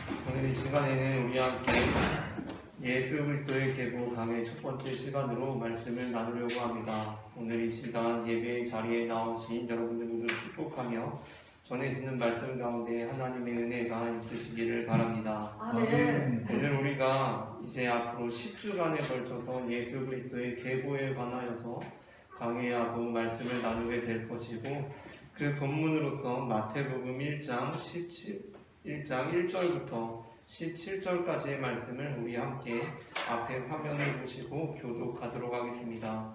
오늘 이 시간에는 우리 함께 예수 그리스도의 계보 강의 첫 번째 시간으로 말씀을 나누려고 합니다. 오늘 이 시간 예배 자리에 나오신 여러분들 모두 축복하며 전해지는 말씀 가운데 하나님의 은혜가 있으시기를 바랍니다. 아멘. 오늘 우리가 이제 앞으로 10주간에 걸쳐서 예수 그리스도의 계보에 관하여서 강의하고 말씀을 나누게 될 것이고, 그 본문으로서 마태복음 1장 1절부터 17절까지의 말씀을 우리 함께 앞에 화면을 보시고 교독하도록 하겠습니다.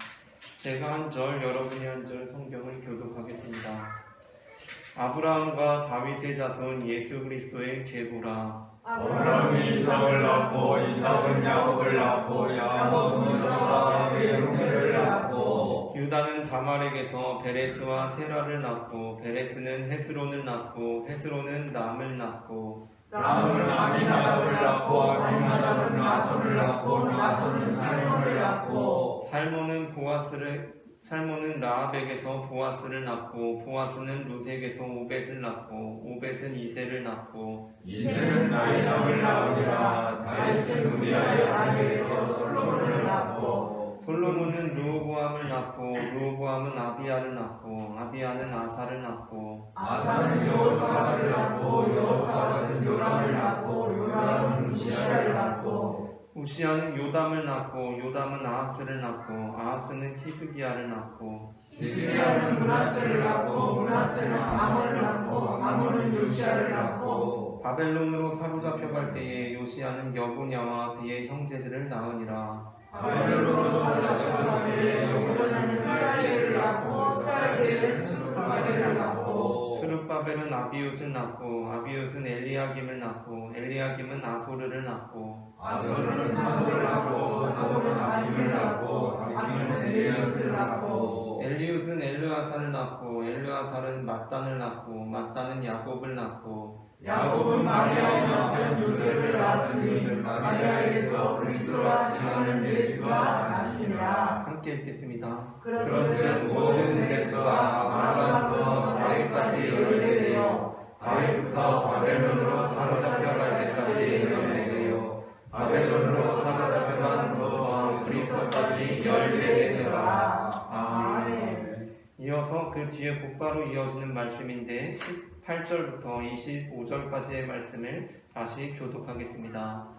제가 한 절, 여러분이 한 절 성경을 교독하겠습니다. 아브라함과 다윗의 자손 예수 그리스도의 계보라. 아브라함이 이삭을 낳고 이삭은 야곱을 낳고 야곱은 아브라함의 형제를 낳고 유다는 다말에게서 베레스와 세라를 낳고 베레스는 헤스론을 낳고 헤스론은 람을 낳고 람은 아미나답을 낳고 아미나답은 나손을 낳고 나손은 살몬을 낳고 살몬은 라합에게서 보아스를 낳고 보아스는 루색에서 오벳을 낳고 오벳은 이새를 낳고 이새는 나이답을 낳으니라. 다윗은 우리아의 아내에게서 솔로몬을 낳고 솔로몬은 르호보암을 낳고 르호보암은 아비야를 낳고 아비야는 아사를 낳고 아사는 여호사밧을 낳고 여호사밧은 요람을 낳고 요람은 우시아를 낳고 우시아는 요담을 낳고 요담은 아하스를 낳고 아하스는 히스기야를 낳고 시스기야는 므낫세를 낳고 므낫세는 아몬을 낳고 아몬은 요시아를 낳고 바벨론으로 사로잡혀갈 때에 요시아는 여고냐와 그의 형제들을 낳으니라. 바벨론으로 사로잡혀갈 때에 여고냐는 스라기엘을 낳고 스라기엘은 스룹바벨을 낳고 스룹바벨은 아비웃을 낳고 아비웃은 엘리야김을 낳고 엘리야김은 아소르를 낳고 아소르는 사도를 낳고 사도는 아킴을 낳고 아킴은 엘리웃을 낳고 엘리웃은 엘르아살을 낳고 엘르아살은 mat단을 낳고 mat단은 야곱을 낳고 야곱은 마리아의 남편 요셉을 낳았으니 마리아에게서 그리스도라 칭하는 예수가 나시니라. 함께 읽겠습니다. 그런즉 모든 백성아 아브라함부터 다윗까지 14대요 다윗부터 바벨론으로 사로잡혀갈 때까지 14대요 바벨론으로 사로잡혀간 후부터 그리스도까지 14대더라. 아멘. 이어서 그 뒤에 곧바로 이어지는 말씀인데 18절부터 25절까지의 말씀을 다시 교독하겠습니다.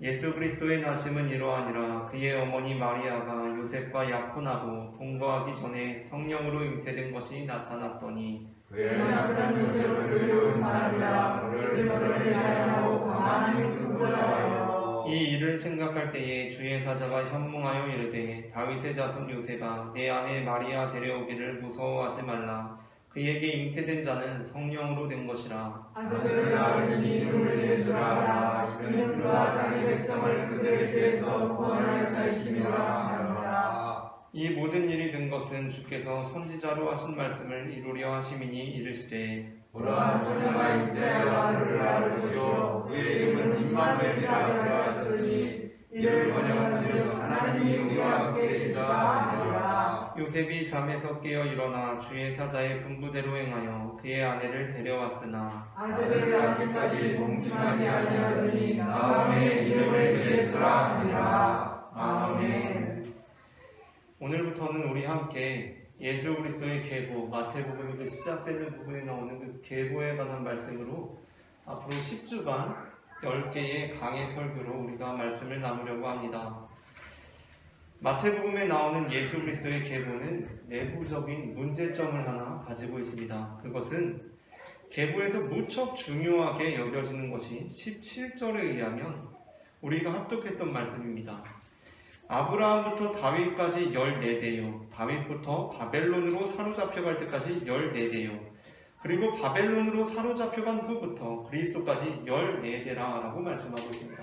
예수 그리스도의 나심은 이러하니라. 그의 어머니 마리아가 요셉과 약혼하고 동거하기 전에 성령으로 잉태된 것이 나타났더니 그의 남편 요셉은 의로운 사람이라 그를 드러내하고 가만히 두고 자요. 이 일을 생각할 때에 주의 사자가 현몽하여 이르되 다윗의 자손 요셉아 내 아내 마리아 데려오기를 무서워하지 말라. 그에게 잉태된 자는 성령으로 된 것이라. 아들을 낳으니 이름을 예수라 하라. 이는 그가 자기 백성을 그들의 죄에서 구원할 자이심이라 하노라. 이 모든 일이 된 것은 주께서 선지자로 하신 말씀을 이루려 하심이니 이르시되 보라 처녀가 잉태하여 아들을 낳을 것이요 그의 이름은 임마누엘이라 하셨으니 이를 번역한즉 하나님이 우리와 함께 계시다 하니라. 요셉이 잠에서 깨어 일어나 주의 사자의 분부대로 행하여 그의 아내를 데려왔으나 아들을 낳기까지 동침하지 아니하더니 다음에 이름을 예수라 하니라. 아멘. 오늘부터는 우리 함께 예수 그리스도의 계보, 마태복음이 시작되는 부분에 나오는 그 계보에 관한 말씀으로 앞으로 10주간 10개의 강의 설교로 우리가 말씀을 나누려고 합니다. 마태복음에 나오는 예수 그리스도의 계보는 내부적인 문제점을 하나 가지고 있습니다. 그것은 계보에서 무척 중요하게 여겨지는 것이 17절에 의하면 우리가 합독했던 말씀입니다. 아브라함부터 다윗까지 14대요. 다윗부터 바벨론으로 사로잡혀갈 때까지 14대요. 그리고 바벨론으로 사로잡혀간 후부터 그리스도까지 14대라고 말씀하고 있습니다.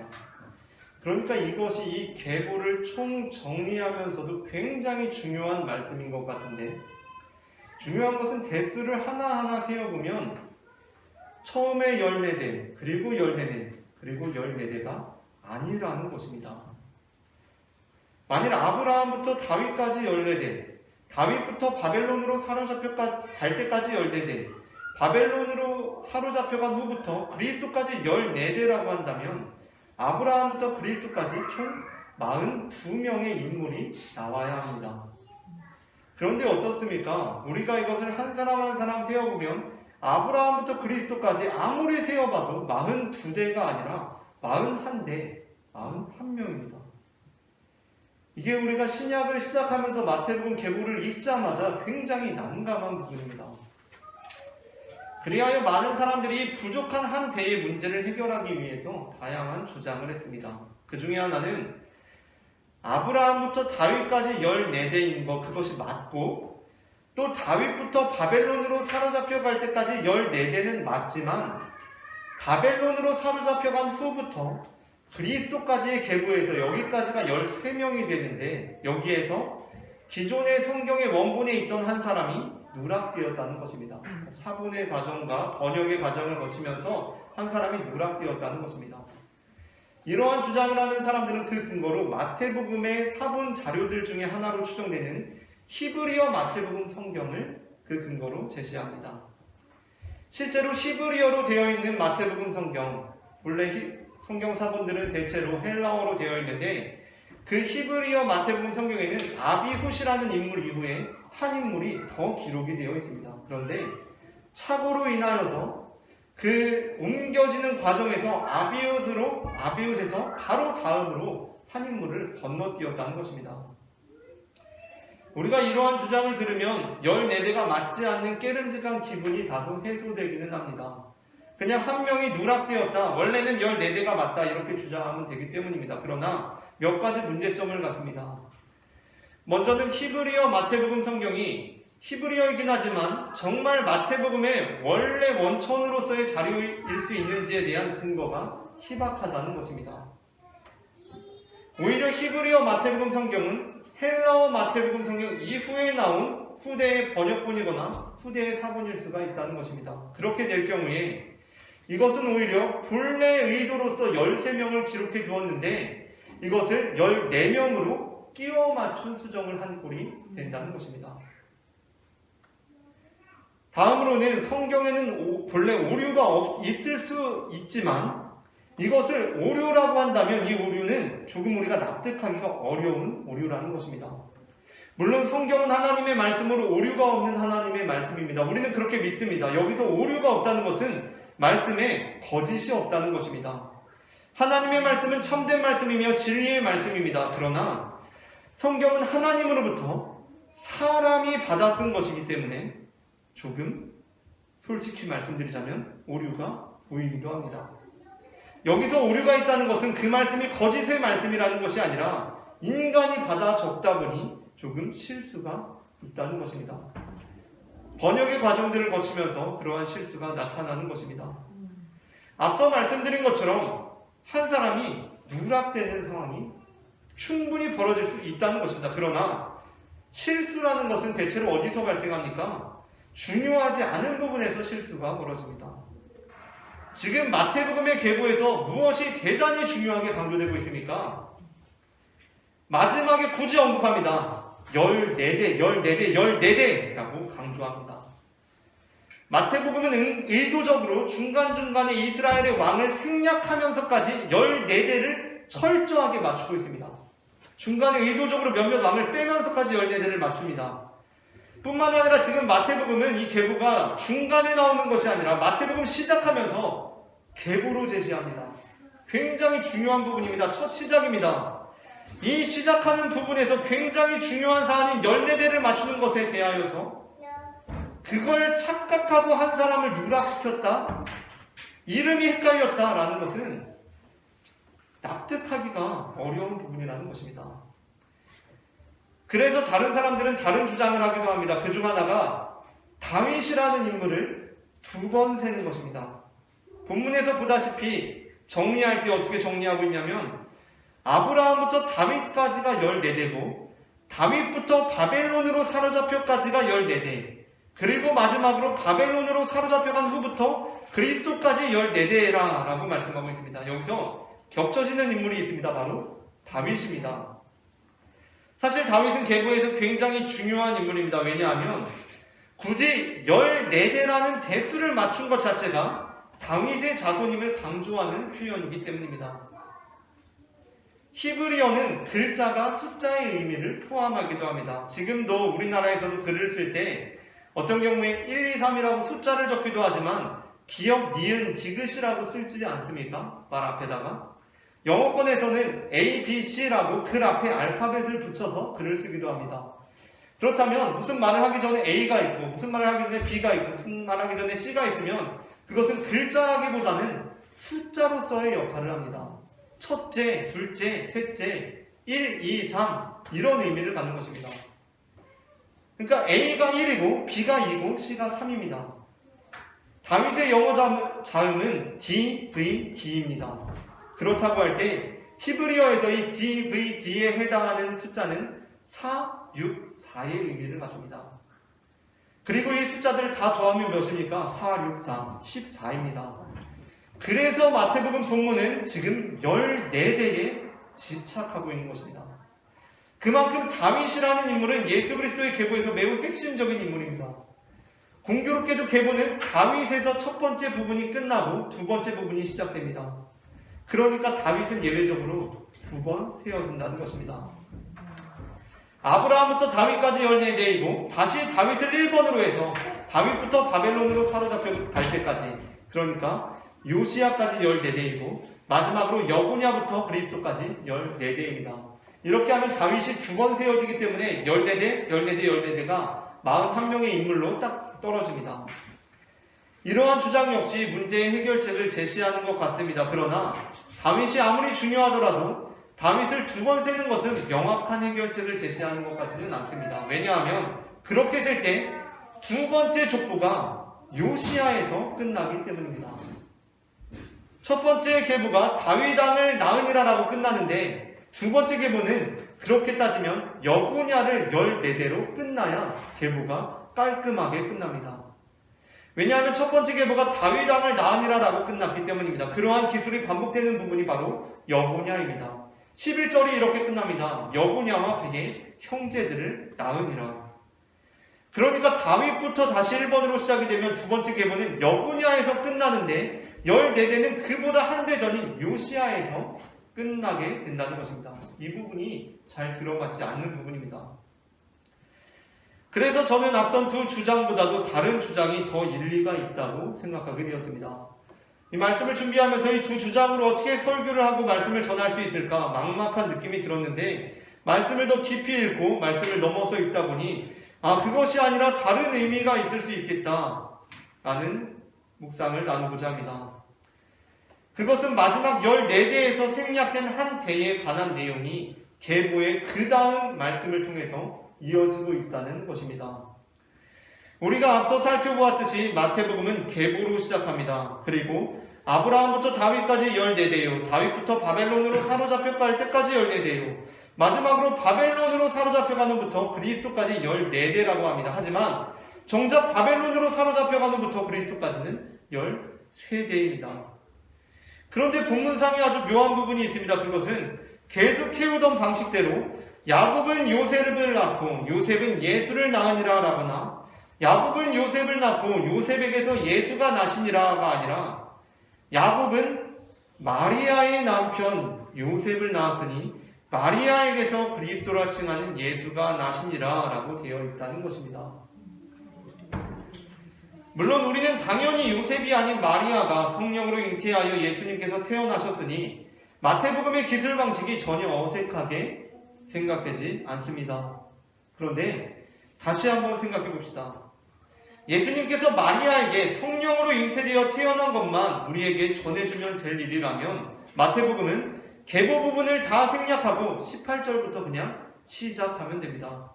그러니까 이것이 이 계보를 총정리하면서도 굉장히 중요한 말씀인 것 같은데, 중요한 것은 대수를 하나하나 세어보면 처음에 14대, 그리고 14대, 그리고 14대가 아니라는 것입니다. 만일 아브라함부터 다윗까지 14대, 다윗부터 바벨론으로 사로잡혀 갈 때까지 14대, 바벨론으로 사로잡혀간 후부터 그리스도까지 14대라고 한다면 아브라함부터 그리스도까지 총 42명의 인물이 나와야 합니다. 그런데 어떻습니까? 우리가 이것을 한 사람 한 사람 세어보면 아브라함부터 그리스도까지 아무리 세어봐도 42대가 아니라 41대, 41명입니다. 이게 우리가 신약을 시작하면서 마태복음 계보를 읽자마자 굉장히 난감한 부분입니다. 그리하여 많은 사람들이 부족한 한 대의 문제를 해결하기 위해서 다양한 주장을 했습니다. 그 중에 하나는 아브라함부터 다윗까지 14대인 것, 그것이 맞고, 또 다윗부터 바벨론으로 사로잡혀 갈 때까지 14대는 맞지만 바벨론으로 사로잡혀간 후부터 그리스도까지의 계보에서 여기까지가 13명이 되는데, 여기에서 기존의 성경의 원본에 있던 한 사람이 누락되었다는 것입니다. 사본의 과정과 번역의 과정을 거치면서 한 사람이 누락되었다는 것입니다. 이러한 주장을 하는 사람들은 그 근거로 마태복음의 사본 자료들 중에 하나로 추정되는 히브리어 마태복음 성경을 그 근거로 제시합니다. 실제로 히브리어로 되어 있는 마태복음 성경, 원래 성경 사본들은 대체로 헬라어로 되어 있는데 그 히브리어 마태복음 성경에는 아비훗이라는 인물 이후에 한 인물이 더 기록이 되어 있습니다. 그런데 착오로 인하여서 그 옮겨지는 과정에서 아비훗에서 바로 다음으로 한 인물을 건너뛰었다는 것입니다. 우리가 이러한 주장을 들으면 14대가 맞지 않는 깨름직한 기분이 다소 해소되기는 합니다. 그냥 한 명이 누락되었다, 원래는 14대가 맞다 이렇게 주장하면 되기 때문입니다. 그러나 몇 가지 문제점을 갖습니다. 먼저는 히브리어 마태복음 성경이 히브리어이긴 하지만 정말 마태복음의 원래 원천으로서의 자료일 수 있는지에 대한 근거가 희박하다는 것입니다. 오히려 히브리어 마태복음 성경은 헬라어 마태복음 성경 이후에 나온 후대의 번역본이거나 후대의 사본일 수가 있다는 것입니다. 그렇게 될 경우에 이것은 오히려 본래 의도로서 13명을 기록해 두었는데 이것을 14명으로 끼워 맞춘 수정을 한 꼴이 된다는 것입니다. 다음으로는 성경에는 본래 오류가 있을 수 있지만 이것을 오류라고 한다면 이 오류는 조금 우리가 납득하기가 어려운 오류라는 것입니다. 물론 성경은 하나님의 말씀으로 오류가 없는 하나님의 말씀입니다. 우리는 그렇게 믿습니다. 여기서 오류가 없다는 것은 말씀에 거짓이 없다는 것입니다. 하나님의 말씀은 참된 말씀이며 진리의 말씀입니다. 그러나 성경은 하나님으로부터 사람이 받아 쓴 것이기 때문에 조금 솔직히 말씀드리자면 오류가 보이기도 합니다. 여기서 오류가 있다는 것은 그 말씀이 거짓의 말씀이라는 것이 아니라 인간이 받아 적다 보니 조금 실수가 있다는 것입니다. 번역의 과정들을 거치면서 그러한 실수가 나타나는 것입니다. 앞서 말씀드린 것처럼 한 사람이 누락되는 상황이 충분히 벌어질 수 있다는 것입니다. 그러나 실수라는 것은 대체로 어디서 발생합니까? 중요하지 않은 부분에서 실수가 벌어집니다. 지금 마태복음의 계보에서 무엇이 대단히 중요하게 강조되고 있습니까? 마지막에 굳이 언급합니다. 14대라고 강조합니다. 마태복음은 의도적으로 중간중간에 이스라엘의 왕을 생략하면서까지 14대를 철저하게 맞추고 있습니다. 중간에 의도적으로 몇몇 왕을 빼면서까지 14대를 맞춥니다. 뿐만 아니라 지금 마태복음은 이 계보가 중간에 나오는 것이 아니라 마태복음 시작하면서 계보로 제시합니다. 굉장히 중요한 부분입니다. 첫 시작입니다. 이 시작하는 부분에서 굉장히 중요한 사안인 14대를 맞추는 것에 대하여서 그걸 착각하고 한 사람을 누락시켰다, 이름이 헷갈렸다라는 것은 납득하기가 어려운 부분이라는 것입니다. 그래서 다른 사람들은 다른 주장을 하기도 합니다. 그 중 하나가 다윗이라는 인물을 2번 세는 것입니다. 본문에서 보다시피 정리할 때 어떻게 정리하고 있냐면 아브라함부터 다윗까지가 14대고 다윗부터 바벨론으로 사로잡혀까지가 14대, 그리고 마지막으로 바벨론으로 사로잡혀간 후부터 그리스도까지 14대라고 말씀하고 있습니다. 여기서 겹쳐지는 인물이 있습니다. 바로 다윗입니다. 사실 다윗은 계보에서 굉장히 중요한 인물입니다. 왜냐하면 굳이 14대라는 대수를 맞춘 것 자체가 다윗의 자손임을 강조하는 표현이기 때문입니다. 히브리어는 글자가 숫자의 의미를 포함하기도 합니다. 지금도 우리나라에서도 글을 쓸 때 어떤 경우에 1, 2, 3이라고 숫자를 적기도 하지만 기역, 니은, 디귿이라고 쓰지 않습니까? 말 앞에다가. 영어권에서는 A, B, C라고 글 앞에 알파벳을 붙여서 글을 쓰기도 합니다. 그렇다면 무슨 말을 하기 전에 A가 있고 무슨 말을 하기 전에 B가 있고 무슨 말을 하기 전에 C가 있으면 그것은 글자라기보다는 숫자로서의 역할을 합니다. 첫째, 둘째, 셋째, 1, 2, 3 이런 의미를 갖는 것입니다. 그러니까 A가 1이고 B가 2고 C가 3입니다. 다윗의 영어 자음은 DVD입니다. 그렇다고 할 때 히브리어에서 이 DVD에 해당하는 숫자는 4, 6, 4의 의미를 갖습니다. 그리고 이 숫자들을 다 더하면 몇입니까? 4, 6, 4, 14입니다. 그래서 마태복음 본문은 지금 14대에 집착하고 있는 것입니다. 그만큼 다윗이라는 인물은 예수 그리스도의 계보에서 매우 핵심적인 인물입니다. 공교롭게도 계보는 다윗에서 첫 번째 부분이 끝나고 두 번째 부분이 시작됩니다. 그러니까 다윗은 예외적으로 2번 세워진다는 것입니다. 아브라함부터 다윗까지 14대이고 다시 다윗을 1번으로 해서 다윗부터 바벨론으로 사로잡혀 갈 때까지, 그러니까 요시야까지 14대이고 마지막으로 여고냐부터 그리스도까지 14대입니다. 이렇게 하면 다윗이 2번 세워지기 때문에 14대, 14대, 14대가 41명의 인물로 딱 떨어집니다. 이러한 주장 역시 문제의 해결책을 제시하는 것 같습니다. 그러나 다윗이 아무리 중요하더라도 다윗을 2번 세는 것은 명확한 해결책을 제시하는 것 같지는 않습니다. 왜냐하면 그렇게 셀 때 두 번째 족보가 요시야에서 끝나기 때문입니다. 첫 번째 계보가 다윗 왕을 낳으니라라고 끝나는데 두 번째 계보는 그렇게 따지면 여고냐를 14대로 끝나야 계보가 깔끔하게 끝납니다. 왜냐하면 첫 번째 계보가 다윗 왕을 낳으니라라고 끝났기 때문입니다. 그러한 기술이 반복되는 부분이 바로 여고냐입니다. 11절이 이렇게 끝납니다. 여고냐와 그의 형제들을 낳으니라. 그러니까 다윗부터 다시 1번으로 시작이 되면 두 번째 계보는 여고냐에서 끝나는데 14대는 그보다 한 대 전인 요시야에서 끝나게 된다는 것입니다. 이 부분이 잘 들어맞지 않는 부분입니다. 그래서 저는 앞선 두 주장보다도 다른 주장이 더 일리가 있다고 생각하게 되었습니다. 이 말씀을 준비하면서 이 두 주장으로 어떻게 설교를 하고 말씀을 전할 수 있을까 막막한 느낌이 들었는데, 말씀을 더 깊이 읽고 말씀을 넘어서 읽다 보니 그것이 아니라 다른 의미가 있을 수 있겠다라는 묵상을 나누고자 합니다. 그것은 마지막 14대에서 생략된 한 대에 관한 내용이 계보의 그 다음 말씀을 통해서 이어지고 있다는 것입니다. 우리가 앞서 살펴보았듯이 마태복음은 계보로 시작합니다. 그리고 아브라함부터 다윗까지 14대요. 다윗부터 바벨론으로 사로잡혀 갈 때까지 14대요. 마지막으로 바벨론으로 사로잡혀가는부터 그리스도까지 14대라고 합니다. 하지만 정작 바벨론으로 사로잡혀가는부터 그리스도까지는 13대입니다. 그런데 본문상에 아주 묘한 부분이 있습니다. 그것은 계속 해오던 방식대로 야곱은 요셉을 낳고 요셉은 예수를 낳으니라 라거나 야곱은 요셉을 낳고 요셉에게서 예수가 나시니라가 아니라 야곱은 마리아의 남편 요셉을 낳았으니 마리아에게서 그리스도라 칭하는 예수가 나시니라 라고 되어 있다는 것입니다. 물론 우리는 당연히 요셉이 아닌 마리아가 성령으로 잉태하여 예수님께서 태어나셨으니 마태복음의 기술 방식이 전혀 어색하게 생각되지 않습니다. 그런데 다시 한번 생각해 봅시다. 예수님께서 마리아에게 성령으로 잉태되어 태어난 것만 우리에게 전해주면 될 일이라면 마태복음은 계보 부분을 다 생략하고 18절부터 그냥 시작하면 됩니다.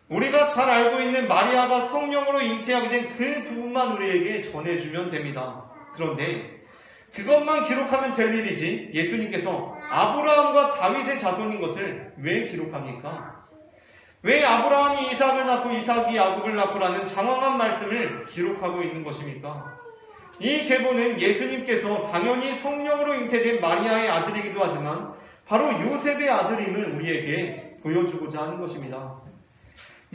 우리가 잘 알고 있는 마리아가 성령으로 잉태하게 된 그 부분만 우리에게 전해주면 됩니다. 그런데 그것만 기록하면 될 일이지 예수님께서 아브라함과 다윗의 자손인 것을 왜 기록합니까? 왜 아브라함이 이삭을 낳고 이삭이 야곱을 낳고라는 장황한 말씀을 기록하고 있는 것입니까? 이 계보는 예수님께서 당연히 성령으로 잉태된 마리아의 아들이기도 하지만 바로 요셉의 아들임을 우리에게 보여주고자 하는 것입니다.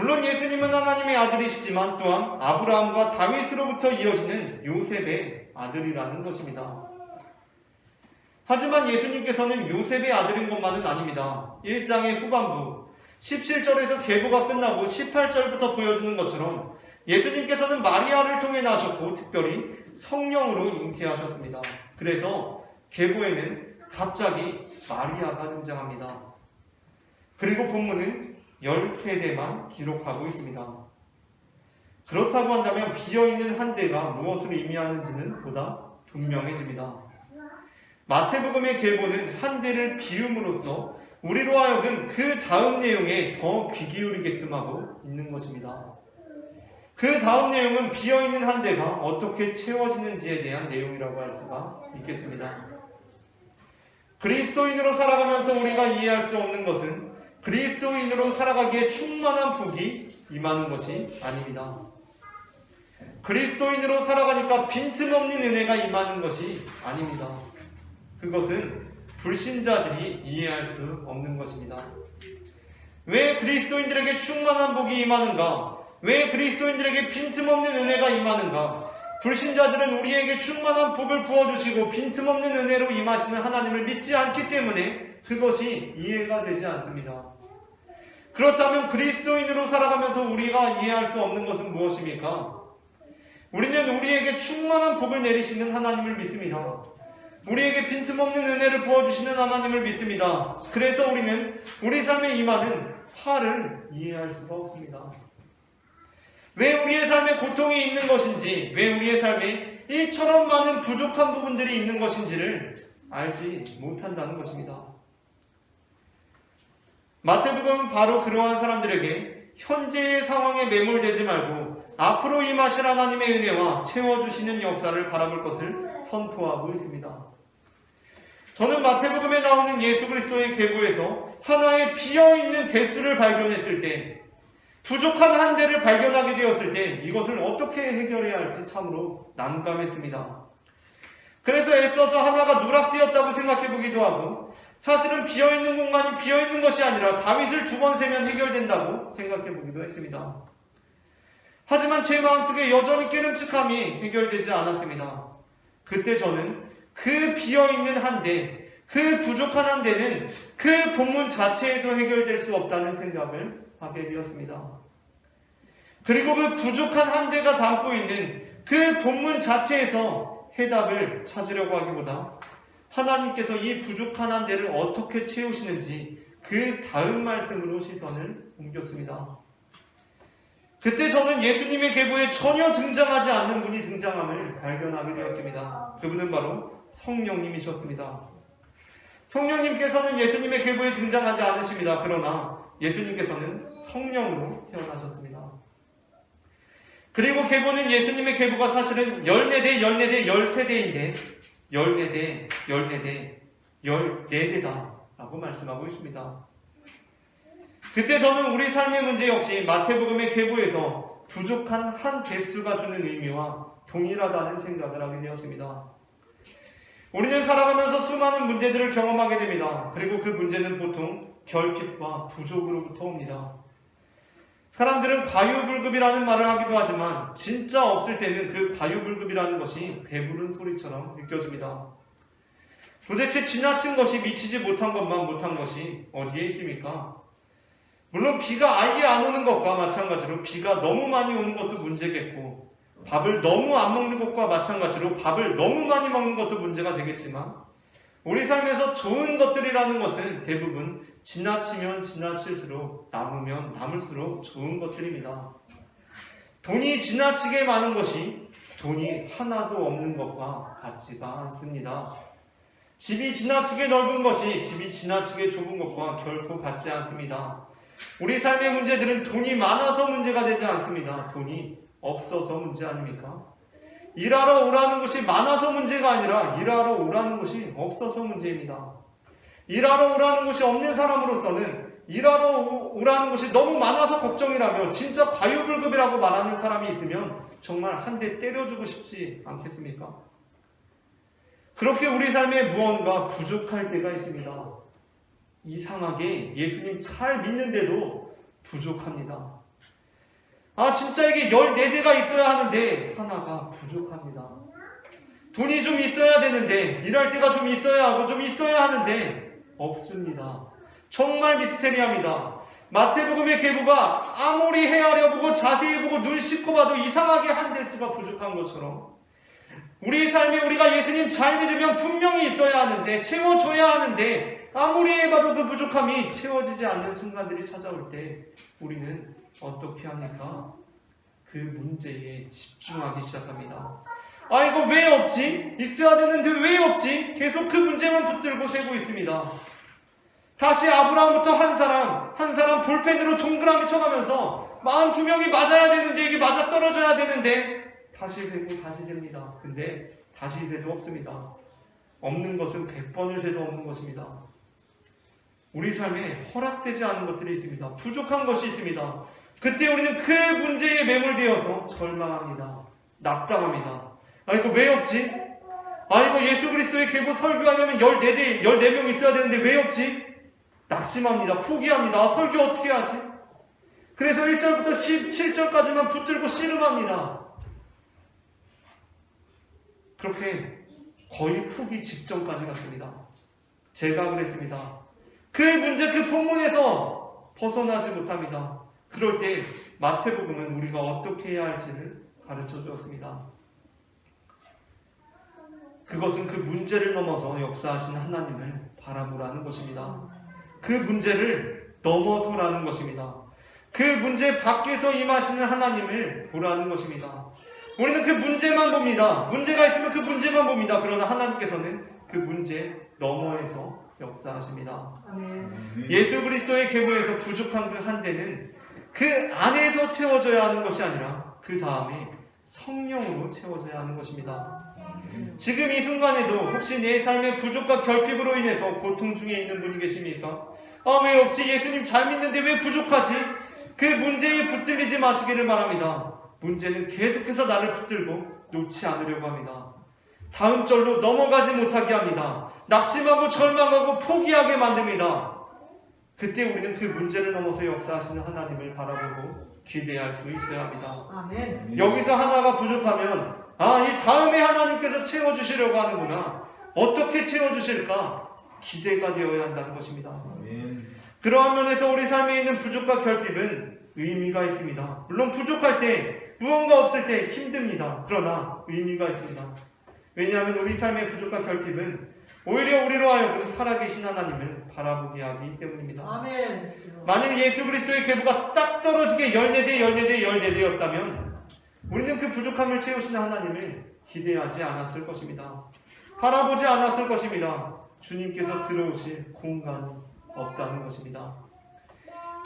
물론 예수님은 하나님의 아들이시지만 또한 아브라함과 다윗으로부터 이어지는 요셉의 아들이라는 것입니다. 하지만 예수님께서는 요셉의 아들인 것만은 아닙니다. 1장의 후반부 17절에서 계보가 끝나고 18절부터 보여주는 것처럼 예수님께서는 마리아를 통해 나셨고 특별히 성령으로 잉태하셨습니다. 그래서 계보에는 갑자기 마리아가 등장합니다. 그리고 본문은 13대만 기록하고 있습니다. 그렇다고 한다면 비어있는 한 대가 무엇을 의미하는지는 보다 분명해집니다. 마태복음의 계보는 한 대를 비움으로써 우리로 하여금 그 다음 내용에 더 귀 기울이게끔 하고 있는 것입니다. 그 다음 내용은 비어있는 한 대가 어떻게 채워지는지에 대한 내용이라고 할 수가 있겠습니다. 그리스도인으로 살아가면서 우리가 이해할 수 없는 것은 그리스도인으로 살아가기에 충만한 복이 임하는 것이 아닙니다. 그리스도인으로 살아가니까 빈틈없는 은혜가 임하는 것이 아닙니다. 그것은 불신자들이 이해할 수 없는 것입니다. 왜 그리스도인들에게 충만한 복이 임하는가? 왜 그리스도인들에게 빈틈없는 은혜가 임하는가? 불신자들은 우리에게 충만한 복을 부어주시고 빈틈없는 은혜로 임하시는 하나님을 믿지 않기 때문에 그것이 이해가 되지 않습니다. 그렇다면 그리스도인으로 살아가면서 우리가 이해할 수 없는 것은 무엇입니까? 우리는 우리에게 충만한 복을 내리시는 하나님을 믿습니다. 우리에게 빈틈없는 은혜를 부어주시는 하나님을 믿습니다. 그래서 우리는 우리 삶에 임하는 화를 이해할 수가 없습니다. 왜 우리의 삶에 고통이 있는 것인지, 왜 우리의 삶에 이처럼 많은 부족한 부분들이 있는 것인지를 알지 못한다는 것입니다. 마태복음은 바로 그러한 사람들에게 현재의 상황에 매몰되지 말고 앞으로 임하실 하나님의 은혜와 채워주시는 역사를 바라볼 것을 선포하고 있습니다. 저는 마태복음에 나오는 예수 그리스도의 계보에서 하나의 비어있는 대수를 발견했을 때, 부족한 한 대를 발견하게 되었을 때 이것을 어떻게 해결해야 할지 참으로 난감했습니다. 그래서 애써서 하나가 누락되었다고 생각해보기도 하고, 사실은 비어있는 공간이 비어있는 것이 아니라 다윗을 2번 세면 해결된다고 생각해보기도 했습니다. 하지만 제 마음속에 여전히 깨름칙함이 해결되지 않았습니다. 그때 저는 그 비어있는 한 대, 그 부족한 한 대는 그 본문 자체에서 해결될 수 없다는 생각을 하게 되었습니다. 그리고 그 부족한 한 대가 담고 있는 그 본문 자체에서 해답을 찾으려고 하기보다 하나님께서 이 부족한 한 대를 어떻게 채우시는지 그 다음 말씀으로 시선을 옮겼습니다. 그때 저는 예수님의 계보에 전혀 등장하지 않는 분이 등장함을 발견하게 되었습니다. 그분은 바로 성령님이셨습니다. 성령님께서는 예수님의 계보에 등장하지 않으십니다. 그러나 예수님께서는 성령으로 태어나셨습니다. 그리고 계보는 예수님의 계보가 사실은 14대, 13대인데 14대, 14대 라고 말씀하고 있습니다. 그때 저는 우리 삶의 문제 역시 마태복음의 계보에서 부족한 한 대수가 주는 의미와 동일하다는 생각을 하게 되었습니다. 우리는 살아가면서 수많은 문제들을 경험하게 됩니다. 그리고 그 문제는 보통 결핍과 부족으로부터 옵니다. 사람들은 과유불급이라는 말을 하기도 하지만 진짜 없을 때는 그 과유불급이라는 것이 배부른 소리처럼 느껴집니다. 도대체 지나친 것이 미치지 못한 것만 못한 것이 어디에 있습니까? 물론 비가 아예 안 오는 것과 마찬가지로 비가 너무 많이 오는 것도 문제겠고, 밥을 너무 안 먹는 것과 마찬가지로 밥을 너무 많이 먹는 것도 문제가 되겠지만, 우리 삶에서 좋은 것들이라는 것은 대부분 지나치면 지나칠수록, 남으면 남을수록 좋은 것들입니다. 돈이 지나치게 많은 것이 돈이 하나도 없는 것과 같지가 않습니다. 집이 지나치게 넓은 것이 집이 지나치게 좁은 것과 결코 같지 않습니다. 우리 삶의 문제들은 돈이 많아서 문제가 되지 않습니다. 돈이 없어서 문제 아닙니까? 일하러 오라는 것이 많아서 문제가 아니라 일하러 오라는 것이 없어서 문제입니다. 일하러 오라는 것이 없는 사람으로서는 일하러 오라는 것이 너무 많아서 걱정이라며 진짜 과유불급이라고 말하는 사람이 있으면 정말 한 대 때려주고 싶지 않겠습니까? 그렇게 우리 삶에 무언가 부족할 때가 있습니다. 이상하게 예수님 잘 믿는데도 부족합니다. 진짜 이게 14대가 있어야 하는데 하나가 부족합니다. 돈이 좀 있어야 되는데, 일할 때가 좀 있어야 하고 좀 있어야 하는데 없습니다. 정말 미스테리합니다. 마태복음의 계보가 아무리 헤아려 보고 자세히 보고 눈 씻고 봐도 이상하게 한 대수가 부족한 것처럼, 우리의 삶에 우리가 예수님 잘 믿으면 분명히 있어야 하는데, 채워줘야 하는데, 아무리 해봐도 그 부족함이 채워지지 않는 순간들이 찾아올 때 우리는 어떻게 합니까? 그 문제에 집중하기 시작합니다. 이거 왜 없지? 있어야 되는데 왜 없지? 계속 그 문제만 붙들고 세고 있습니다. 다시 아브라함부터 한 사람 볼펜으로 동그라미 쳐가면서 42명이 맞아야 되는데, 이게 맞아 떨어져야 되는데, 다시 세고 다시 셉니다. 근데 다시 세도 없습니다. 없는 것은 100번을 세도 없는 것입니다. 우리 삶에 허락되지 않은 것들이 있습니다. 부족한 것이 있습니다. 그때 우리는 그 문제에 매몰되어서 절망합니다. 낙담합니다. 이거 왜 없지? 이거 예수 그리스도의 계보 설교하려면 14명 있어야 되는데 왜 없지? 낙심합니다. 포기합니다. 설교 어떻게 하지? 그래서 1절부터 17절까지만 붙들고 씨름합니다. 그렇게 거의 포기 직전까지 갔습니다. 제가 그랬습니다. 그 문제, 그 본문에서 벗어나지 못합니다. 그럴 때 마태복음은 우리가 어떻게 해야 할지를 가르쳐 주었습니다. 그것은 그 문제를 넘어서 역사하신 하나님을 바라보라는 것입니다. 그 문제를 넘어서라는 것입니다. 그 문제 밖에서 임하시는 하나님을 보라는 것입니다. 우리는 그 문제만 봅니다. 문제가 있으면 그 문제만 봅니다. 그러나 하나님께서는 그 문제 너머에서 역사하십니다. 아멘. 예수 그리스도의 계보에서 부족한 그 한 대는 그 안에서 채워져야 하는 것이 아니라 그 다음에 성령으로 채워져야 하는 것입니다. 지금 이 순간에도 혹시 내 삶의 부족과 결핍으로 인해서 고통 중에 있는 분이 계십니까? 왜 없지? 예수님 잘 믿는데 왜 부족하지? 그 문제에 붙들리지 마시기를 바랍니다. 문제는 계속해서 나를 붙들고 놓지 않으려고 합니다. 다음 절로 넘어가지 못하게 합니다. 낙심하고 절망하고 포기하게 만듭니다. 그때 우리는 그 문제를 넘어서 역사하시는 하나님을 바라보고 기대할 수 있어야 합니다. 아멘. 여기서 하나가 부족하면 이 다음에 하나님께서 채워주시려고 하는구나. 어떻게 채워주실까? 기대가 되어야 한다는 것입니다. 그러한 면에서 우리 삶에 있는 부족과 결핍은 의미가 있습니다. 물론 부족할 때, 무언가 없을 때 힘듭니다. 그러나 의미가 있습니다. 왜냐하면 우리 삶의 부족과 결핍은 오히려 우리로 하여금 살아계신 하나님을 바라보게 하기 때문입니다. 아멘. 만일 예수 그리스도의 계보가 딱 떨어지게 14대였다면 우리는 그 부족함을 채우시는 하나님을 기대하지 않았을 것입니다. 바라보지 않았을 것입니다. 주님께서 들어오실 공간이 없다는 것입니다.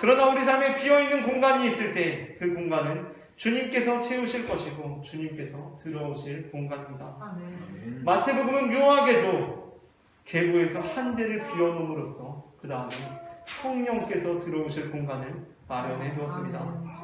그러나 우리 삶에 비어있는 공간이 있을 때 그 공간은 주님께서 채우실 것이고 주님께서 들어오실 공간입니다. 아멘. 마태복음은 묘하게도 계보에서 한 대를 비워놓음으로써 그 다음에 성령께서 들어오실 공간을 마련해 두었습니다.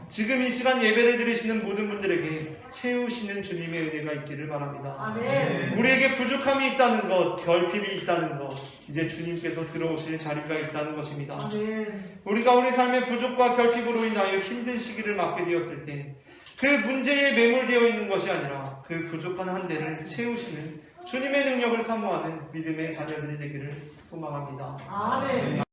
지금 이 시간 예배를 드리시는 모든 분들에게 채우시는 주님의 은혜가 있기를 바랍니다. 아멘. 우리에게 부족함이 있다는 것, 결핍이 있다는 것, 이제 주님께서 들어오실 자리가 있다는 것입니다. 아멘. 우리가 우리 삶의 부족과 결핍으로 인하여 힘든 시기를 맞게 되었을 때 그 문제에 매몰되어 있는 것이 아니라 그 부족한 한 대를 채우시는 주님의 능력을 사모하는 믿음의 자녀들이 되기를 소망합니다. 아멘.